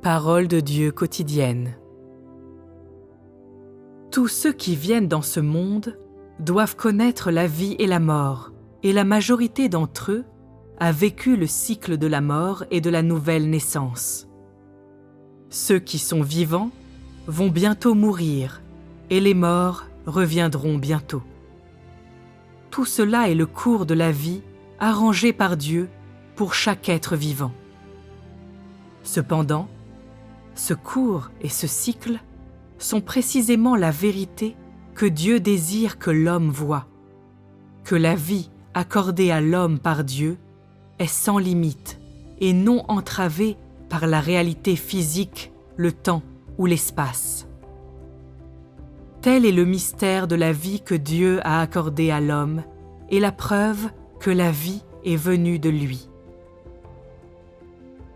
Parole de Dieu quotidienne. Tous ceux qui viennent dans ce monde doivent connaître la vie et la mort, et la majorité d'entre eux a vécu le cycle de la mort et de la nouvelle naissance. Ceux qui sont vivants vont bientôt mourir, et les morts reviendront bientôt. Tout cela est le cours de la vie arrangé par Dieu pour chaque être vivant. Cependant, ce cours et ce cycle sont précisément la vérité que Dieu désire que l'homme voie, que la vie accordée à l'homme par Dieu est sans limite et non entravée par la réalité physique, le temps ou l'espace. Tel est le mystère de la vie que Dieu a accordée à l'homme et la preuve que la vie est venue de lui.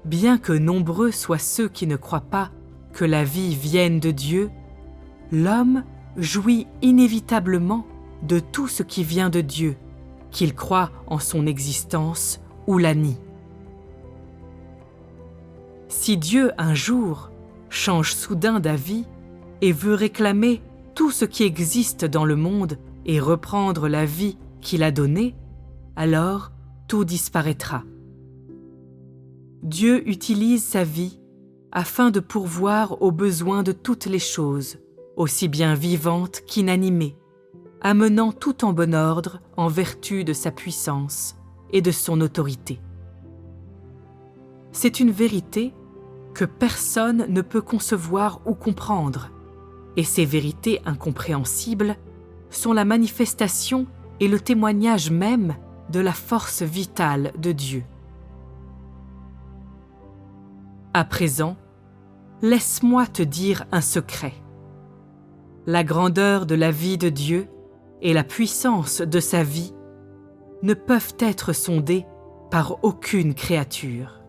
Bien que nombreux soient ceux qui ne croient pas que la vie vienne de Dieu, l'homme jouit inévitablement de tout ce qui vient de Dieu, qu'il croit en son existence ou la nie. Si Dieu un jour change soudain d'avis et veut réclamer tout ce qui existe dans le monde et reprendre la vie qu'il a donnée, alors tout disparaîtra. Dieu utilise sa vie afin de pourvoir aux besoins de toutes les choses, aussi bien vivantes qu'inanimées, amenant tout en bon ordre en vertu de sa puissance et de son autorité. C'est une vérité que personne ne peut concevoir ou comprendre, et ces vérités incompréhensibles sont la manifestation et le témoignage même de la force vitale de Dieu. À présent, laisse-moi te dire un secret. La grandeur de la vie de Dieu et la puissance de sa vie ne peuvent être sondées par aucune créature.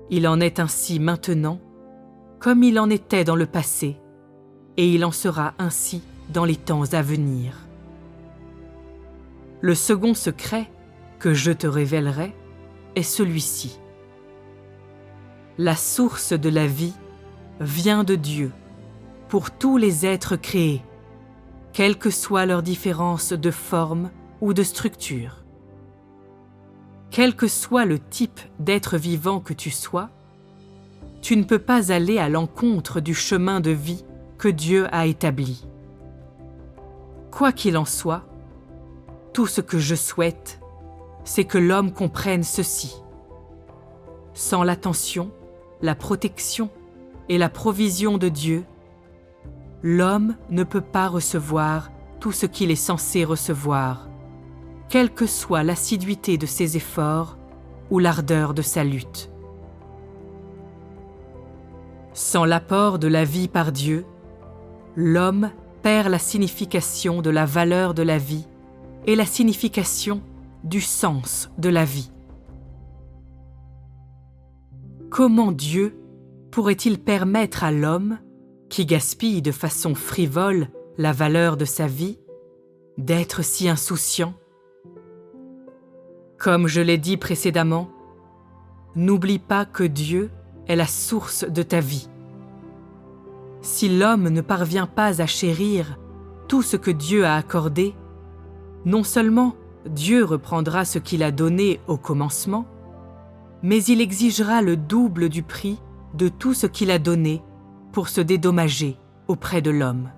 Il en est ainsi maintenant, comme il en était dans le passé, et il en sera ainsi dans les temps à venir. Le second secret que je te révélerai est celui-ci. La source de la vie vient de Dieu pour tous les êtres créés, quelle que soit leur différence de forme ou de structure. Quel que soit le type d'être vivant que tu sois, tu ne peux pas aller à l'encontre du chemin de vie que Dieu a établi. Quoi qu'il en soit, tout ce que je souhaite, c'est que l'homme comprenne ceci. Sans l'attention, la protection et la provision de Dieu, l'homme ne peut pas recevoir tout ce qu'il est censé recevoir, quelle que soit l'assiduité de ses efforts ou l'ardeur de sa lutte. Sans l'apport de la vie par Dieu, l'homme perd la signification de la valeur de la vie et la signification du sens de la vie. Comment Dieu pourrait-il permettre à l'homme, qui gaspille de façon frivole la valeur de sa vie, d'être si insouciant? Comme je l'ai dit précédemment, n'oublie pas que Dieu est la source de ta vie. Si l'homme ne parvient pas à chérir tout ce que Dieu a accordé, non seulement Dieu reprendra ce qu'il a donné au commencement, mais il exigera le double du prix de tout ce qu'il a donné pour se dédommager auprès de l'homme.